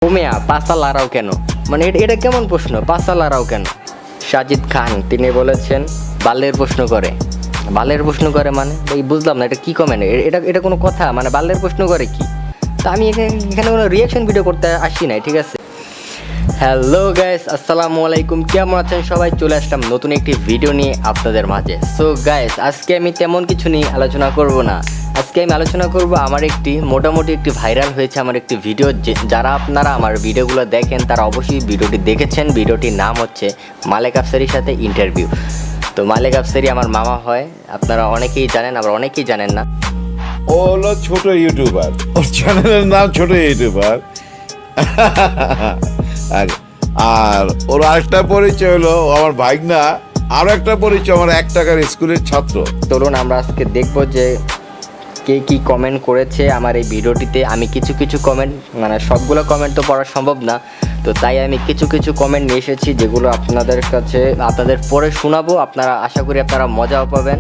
ওমিয়া পাঁচটা লাড়াও কেন? মানে এটা কেমন প্রশ্ন, পাঁচটা লাড়াও কেন? সাজিদ খান তিনি বলেছেন বাল্যের প্রশ্ন করে। বাল্যের প্রশ্ন করে মানে এই বুঝলাম না, এটা কি কমেন্ট? এটা কোনো কথা? মানে বাল্যের প্রশ্ন করে কি? তা আমি এখানে কোনো রিয়াকশন ভিডিও করতে আসি নাই, ঠিক আছে? হ্যালো গাইস, আসসালামু আলাইকুম। কেমন আছেন সবাই? চলে আসলাম নতুন একটি ভিডিও নিয়ে আপনাদের মাঝে। সো গাইস, আজকে আমি তেমন কিছু নিয়ে আলোচনা করব না। আজকে আমি আলোচনা করব আমার মোটামুটি একটি ভাইরাল হয়েছে আমার একটি ভিডিও। যারা আপনারা আমার ভিডিওগুলো দেখেন তারা অবশ্যই ভিডিওটি দেখেছেন। ভিডিওটির নাম হচ্ছে মালেক আফসারির সাথে ইন্টারভিউ। তো মালেক আফসারি আমার মামা হয়, আপনারা অনেকেই জানেন, আবার অনেকেই জানেন না। ও হলো ছোট ইউটিউবার, ওর চ্যানেলের নাম ছোট ইউটিউবার। আর ওর আরেকটা পরিচয় হলো আমার ভাইগনা, আরো একটা পরিচয় আমার 1 টাকার স্কুলের ছাত্র। চলুন আমরা আজকে দেখবো যে কে কি কমেন্ট করেছে আমার এই ভিডিওটিতে। আমি কিছু কমেন্ট, মানে সবগুলো কমেন্ট তো পড়া সম্ভব না, তো তাই আমি কিছু কমেন্ট নিয়ে এসেছি যেগুলো আপনাদের পড়ে শোনাবো। আপনারা আশা করি আপনারা মজাও পাবেন।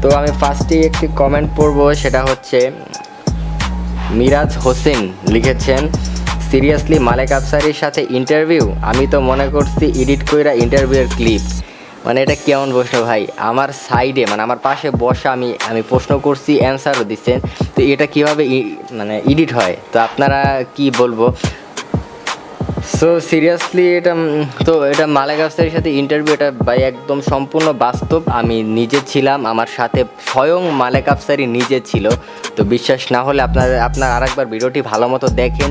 তো আমি ফার্স্টেই একটি কমেন্ট পড়বো, সেটা হচ্ছে মিরাজ হোসেন লিখেছেন, সিরিয়াসলি মালেক আফসারির সাথে ইন্টারভিউ? আমি তো মনে করছি এডিট কইরা ইন্টারভিউয়ের ক্লিপ। মানে এটা কেমন প্রশ্ন ভাই? আমার সাইডে মানে আমার পাশে বসা আমি প্রশ্ন করছি, অ্যান্সারও দিচ্ছেন, তো এটা কীভাবে মানে এডিট হয়? তো আপনারা কি বলবো? সো সিরিয়াসলি এটা মালেক আফসারির সাথে ইন্টারভিউ, এটা ভাই একদম সম্পূর্ণ বাস্তব। আমি নিজে ছিলাম, আমার সাথে স্বয়ং মালেক আফসারি নিজে ছিল। তো বিশ্বাস না হলে আপনার আরেকবার ভিডিওটি ভালো মতো দেখেন,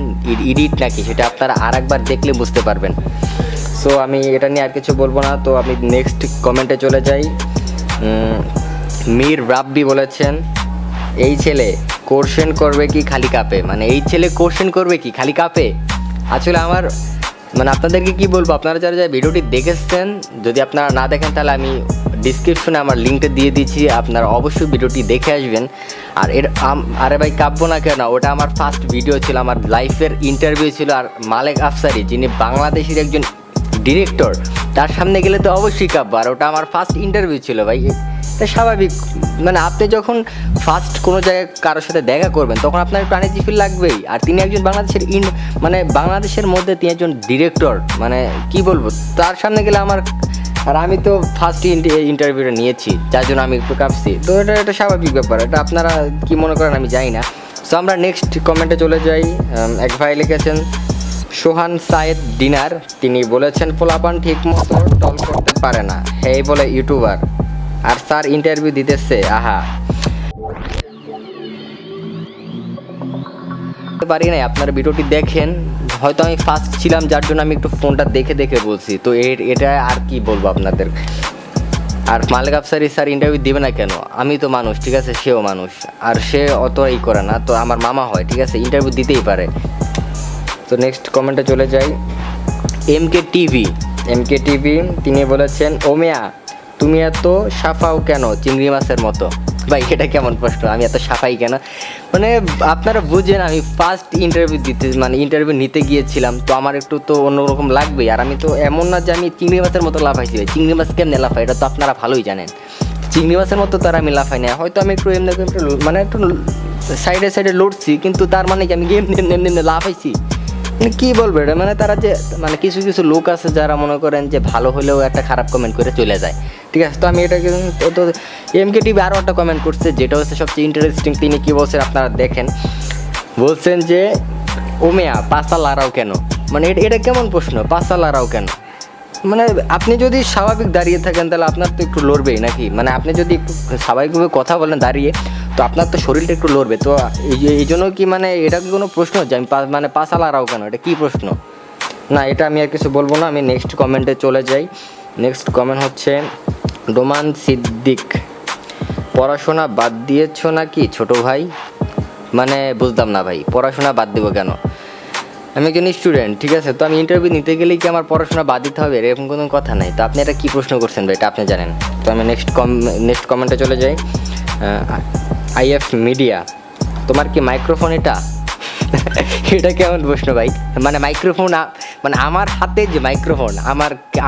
এডিট নাকি সেটা আপনারা আরেকবার দেখলে বুঝতে পারবেন। সো আমি এটা নিয়ে আর কিছু বলবো না। তো আমি নেক্সট কমেন্টে চলে যাই। মীর রাব্বি বলেছেন, এই ছেলে কোশ্চেন করবে কি খালি কাপে? মানে এই ছেলে কোশ্চেন করবে কি খালি কাপে? আসলে আমার মানে আপনাদেরকে কি বলবো, আপনারা যারা ভিডিওটি দেখেছেন, যদি আপনারা না দেখেন তাহলে আমি ডিসক্রিপশনে আমার লিঙ্কটা দিয়ে দিচ্ছি, আপনারা অবশ্যই ভিডিওটি দেখে আসবেন। আর আরে ভাই কাঁপবো না কেন? ওটা আমার ফার্স্ট ভিডিও ছিল, আমার লাইফের ইন্টারভিউ ছিল। আর মালেক আফসারি যিনি বাংলাদেশের একজন ডিরেক্টর, তার সামনে গেলে তো অবশ্যই কাঁপবো। আর ওটা আমার ফার্স্ট ইন্টারভিউ ছিল ভাই, এটা স্বাভাবিক। মানে আপনি যখন ফার্স্ট কোনো জায়গায় কারোর সাথে দেখা করবেন তখন আপনার একটু আনইজি ফিল লাগবেই। আর তিনি একজন বাংলাদেশের মধ্যে তিনি একজন ডিরেক্টর, মানে কি বলবো, তার সামনে গেলে আর আমি তো ফার্স্ট ইন্টারভিউটা নিয়েছি, যার জন্য আমি একটু কাঁপছি। তো এটা স্বাভাবিক ব্যাপার, এটা আপনারা কি মনে করেন আমি জানি না। সো আমরা নেক্সট কমেন্টে চলে যাই। এক ভাই লিখেছেন সোহান সায়েদ ডিনার, তিনি বলেছেন পোলাপান ঠিক মতো টল করতে পারে না, এই বলে ইউটিউবার, আর স্যার ইন্টারভিউ দিতেছে। আহা, পারি নাই। আপনারা ভিডিওটি দেখেন, হয়তো আমি ফার্স্ট ছিলাম যার জন্য আমি একটু ফোনটা দেখে বলছি। তো এটা আর কি বলবো আপনাদের। আর মালেক আফসারি স্যার ইন্টারভিউ দিবে না কেন? আমি তো মানুষ, ঠিক আছে, সেও মানুষ, আর সে অত করে না। তো আমার মামা হয়, ঠিক আছে, ইন্টারভিউ দিতেই পারে। তো নেক্সট কমেন্টে চলে যাই। এমকে টিভি তিনি বলেছেন, ওমিয়া তুমি এত সাফাও কেন চিংড়ি মাছের মতো? ভাই এটা কেমন প্রশ্ন? আমি এত সাফাই কেন? মানে আপনারা বুঝেন, আমি ফার্স্ট ইন্টারভিউ নিতে গিয়েছিলাম, তো আমার একটু তো অন্যরকম লাগবেই। আর আমি তো এমন না যে আমি চিংড়ি মাছের মতো লাফাইছি। চিংড়ি মাছ কেমনে লাফাই এটা তো আপনারা ভালোই জানেন। চিংড়ি মাছের মতো তার আমি লাফাই না, হয়তো আমি একটু মানে একটু সাইডে লড়ছি, কিন্তু তার মানে কি আমি এমনি লাফাইছি? মানে কী বলবো এটা? মানে তারা যে মানে কিছু লোক আছে যারা মনে করেন যে ভালো হলেও একটা খারাপ কমেন্ট করে চলে যায়, ঠিক আছে। তো আমি এটাকে তো এমকে টিভি আরও একটা কমেন্ট করছে, যেটা হচ্ছে সবচেয়ে ইন্টারেস্টিং। তিনি কী বলছেন আপনারা দেখেন। বলছেন যে ওমিয়া পাঁচটা লাড়াও কেন? মানে এটা কেমন প্রশ্ন, পাঁচটা লাড়াও কেন? মানে আপনি যদি স্বাভাবিক দাঁড়িয়ে থাকেন তাহলে আপনার তো একটু লড়বেই নাকি? মানে আপনি যদি একটু স্বাভাবিকভাবে কথা বলেন দাঁড়িয়ে, তো আপনার তো শরীরটা একটু লড়বে। তো এই জন্য কি মানে এটা কি কোনো প্রশ্ন যে আমি মানে পাঁচা লাড়াও কেন? এটা কী প্রশ্ন? না, এটা আমি আর কিছু বলবো না। আমি নেক্সট কমেন্টে চলে যাই। নেক্সট কমেন্ট হচ্ছে রোমান সিদ্দিক, পড়াশোনা বাদ দিয়েছ নাকি ছোট ভাই? মানে বুঝলাম না ভাই, পড়াশোনা বাদ দেবো কেন? আমি একজন স্টুডেন্ট, ঠিক আছে। তো আমি ইন্টারভিউ নিতে গেলেই কি আমার পড়াশোনা বাদ দিতে হবে? এরকম কোনো কথা নাই। তো আপনি এটা কী প্রশ্ন করছেন ভাই, এটা আপনি জানেন। তো আমি নেক্সট কমেন্টে চলে যাই। আইএফ মিডিয়া, তোমার কি মাইক্রোফোন এটা? এটা কেমন প্রশ্ন ভাই? মানে মাইক্রোফোন, মানে আমার হাতে যে মাইক্রোফোন,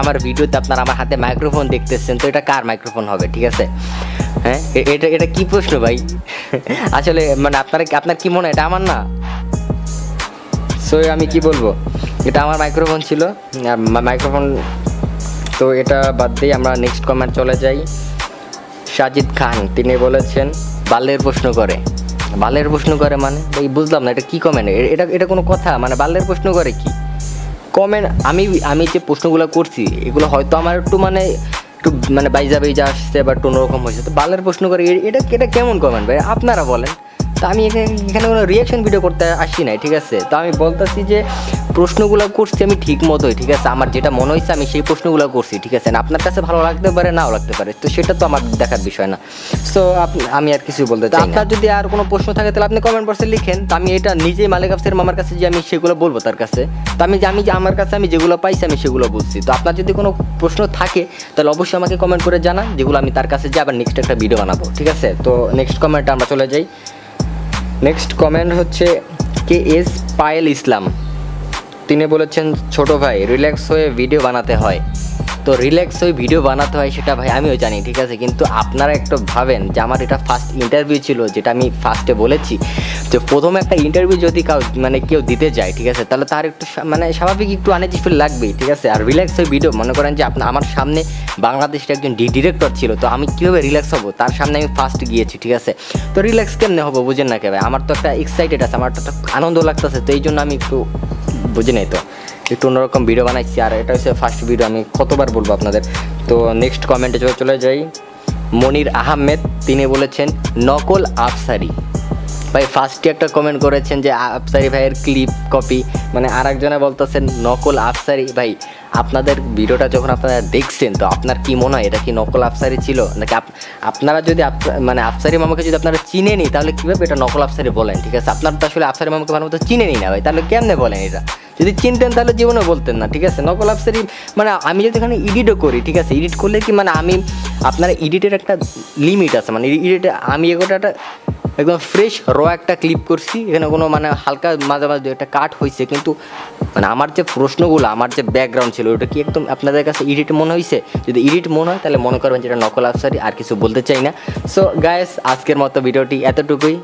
আমার ভিডিওতে আপনারা আমার হাতে মাইক্রোফোন দেখতেছেন, তো এটা কার মাইক্রোফোন হবে? ঠিক আছে, হ্যাঁ, এটা কি প্রশ্ন ভাই? আসলে মানে আপনার কি মনে হয় এটা আমার না? সো আমি কি বলবো, এটা আমার মাইক্রোফোন ছিল, মাইক্রোফোন। তো এটা বাদ দিয়ে আমরা নেক্সট কমেন্ট চলে যাই। সাজিদ খান তিনি বলেছেন বাল্যের প্রশ্ন করে। বাল্যের প্রশ্ন করে মানে এই বুঝলাম না, এটা কি কমেন্ট? এটা কোনো কথা? মানে বাল্যের প্রশ্ন করে কি কমেন্ট? আমি যে প্রশ্নগুলো করছি এগুলো হয়তো আমার একটু মানে বাইজা আসছে বা একটু অন্যরকম হয়েছে, তো বাল্যের প্রশ্ন করে এটা কেমন কমেন্ট ভাই? আপনারা বলেন। তো আমি এখানে কোনো রিয়াকশন ভিডিও করতে আসি নাই, ঠিক আছে? তো আমি বলতেছি যে প্রশ্নগুলো করছি আমি ঠিক মতোই, ঠিক আছে? আমার যেটা মনে হয়েছে আমি সেই প্রশ্নগুলো করছি, ঠিক আছে? আপনার কাছে ভালো লাগতে পারে, নাও লাগতে পারে, তো সেটা তো আমার দেখার বিষয় না। সো আমি আর কিছু বলতে চাই না। আপনার যদি আর কোনো প্রশ্ন থাকে তাহলে আপনি কমেন্ট বক্সে লিখেন। তো আমি এটা নিজেই মালিক আফসার মামার কাছে যে আমি সেগুলো বলবো তার কাছে। তো আমি যে আমার কাছে আমি যেগুলো পাইছি আমি সেগুলো বলছি। তো আপনার যদি কোনো প্রশ্ন থাকে তাহলে অবশ্যই আমাকে কমেন্ট করে জানান, যেগুলো আমি তার কাছে যাই আবার নেক্সট একটা ভিডিও বানাবো, ঠিক আছে? তো নেক্সট কমেন্টে আমরা চলে যাই। নেক্সট কমেন্ট হচ্ছে KS পায়েল ইসলাম। তিনি বলেছেন ছোট ভাই রিল্যাক্স হয়ে ভিডিও বানাতে হয়। তো রিল্যাক্স হয়ে ভিডিও বানাতে হয় সেটা ভাই আমিও জানি, ঠিক আছে? কিন্তু আপনারা একটু ভাবেন যে আমার এটা ফার্স্ট ইন্টারভিউ ছিল, যেটা আমি ফার্স্টে বলেছি যে প্রথমে একটা ইন্টারভিউ যদি কেউ দিতে যায়, ঠিক আছে, তাহলে তার একটু স্বাভাবিক একটু আনইজি ফিল লাগবেই, ঠিক আছে? আর রিল্যাক্স হয়ে ভিডিও মনে করেন যে আমার সামনে বাংলাদেশের একজন ডিরেক্টর ছিল, তো আমি কীভাবে রিল্যাক্স হবো? তার সামনে আমি ফার্স্ট গিয়েছি, ঠিক আছে? তো রিল্যাক্স কেমনে হবো বুঝেন না কে ভাই? আমার তো একটা এক্সাইটেড আছে, আমার তো একটা আনন্দ লাগতেছে, তো এই জন্য আমি একটু বুঝে নেই, তো একটু অন্যরকম ভিডিও বানাইছি। আর এটা হচ্ছে ফার্স্ট ভিডিও, আমি কতবার বলবো আপনাদের। তো নেক্সট কমেন্টে চলে যাই। মনির আহমেদ তিনি বলেছেন নকল আফসারি। ভাই ফার্স্টে একটা কমেন্ট করেছেন যে আফসারি ভাইয়ের ক্লিপ কপি, মানে আর একজনে বলতেছেন নকল আফসারি। ভাই আপনাদের ভিডিওটা যখন আপনারা দেখছেন তো আপনার কি মনে হয় এটা কি নকল আফসারি ছিল নাকি? আপনারা যদি আফসারি মামাকে যদি আপনারা চিনেনি তাহলে কীভাবে এটা নকল আফসারি বলেন, ঠিক আছে? আপনার তো আসলে আফসারি মামাকে ভালো মতো চিনেনি না ভাই, তাহলে কেমনে বলেন এটা? যদি চিনতেন তাহলে জীবনে বলতেন না, ঠিক আছে? নকল আফসারি আমি যদি এখানে এডিটও করি, ঠিক আছে, এডিট করলে কি আপনার এডিটের একটা লিমিট আছে, এডিটে আমি এগোটা একদম ফ্রেশ একটা ক্লিপ করছি, এখানে কোনো হালকা মাঝে মাঝে একটা কাট হয়েছে, কিন্তু আমার যে প্রশ্নগুলো আমার যে ব্যাকগ্রাউন্ড ছিল ওটা কি একদম আপনাদের কাছে এডিট মনে হয়েছে? যদি এডিট মনে হয় তাহলে মনে করবেন যেটা নকল আফসারি, আর কিছু বলতে চাই না। সো গাইস আজকের মতো ভিডিওটি এতটুকুই,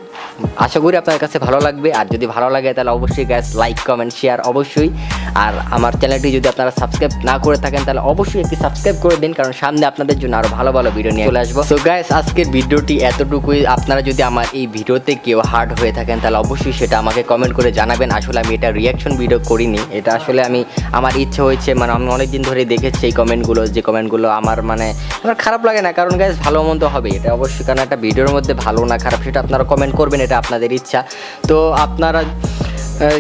আশা করি আপনার কাছে ভালো লাগবে। আর যদি ভালো লাগে তাহলে অবশ্যই গাইস লাইক কমেন্ট শেয়ার অবশ্যই। আর আমার চ্যানেলটি যদি আপনারা সাবস্ক্রাইব না করে থাকেন তাহলে অবশ্যই একটি সাবস্ক্রাইব করে দিন, কারণ সামনে আপনাদের জন্য আরও ভালো ভালো ভিডিও নিয়ে চলে আসবো। সো গাইস আজকের ভিডিওটি এতটুকুই। আপনারা যদি আমার এই ভিডিওতে কেউ হার্ড হয়ে থাকেন তাহলে অবশ্যই সেটা আমাকে কমেন্ট করে জানাবেন। আসলে আমি এটা রিয়াকশন ভিডিও করিনি, এটা আসলে আমার ইচ্ছে হয়েছে, আমি অনেকদিন ধরে দেখেছি এই কমেন্টগুলো, যে কমেন্টগুলো আমার খারাপ লাগে না, কারণ গাইস ভালো মন্দ হবে এটা অবশ্যই, কারণ একটা ভিডিওর মধ্যে ভালো না খারাপ সেটা আপনারা কমেন্ট করবেন, এটা আপনাদের ইচ্ছা। তো আপনারা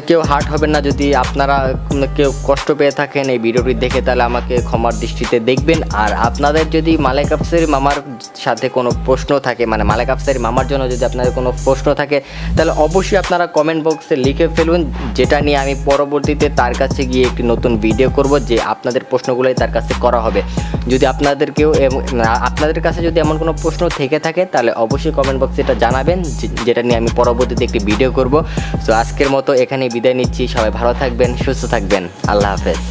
কেউ হার্ট হবেন না, যদি আপনারা কেউ কষ্ট পেয়ে থাকেন এই ভিডিওটি দেখে তাহলে আমাকে ক্ষমার দৃষ্টিতে দেখবেন। আর আপনাদের যদি মালিক আফসারি মামার সাথে কোনো প্রশ্ন থাকে, মালিক আফসারি মামার জন্য যদি আপনাদের কোনো প্রশ্ন থাকে তাহলে অবশ্যই আপনারা কমেন্ট বক্সে লিখে ফেলুন, যেটা নিয়ে আমি পরবর্তীতে তার কাছে গিয়ে একটি নতুন ভিডিও করব, যে আপনাদের প্রশ্নগুলোই তার কাছে করা হবে। যদি আপনাদের কাছে যদি এমন কোনো প্রশ্ন থেকে থাকে তাহলে অবশ্যই কমেন্ট বক্সে এটা জানাবেন, যেটা নিয়ে আমি পরবর্তীতে একটি ভিডিও করব। তো আজকের মতো এখানে বিদায় নিচ্ছি, সবাই ভালো থাকবেন, সুস্থ থাকবেন, আল্লাহ হাফেজ।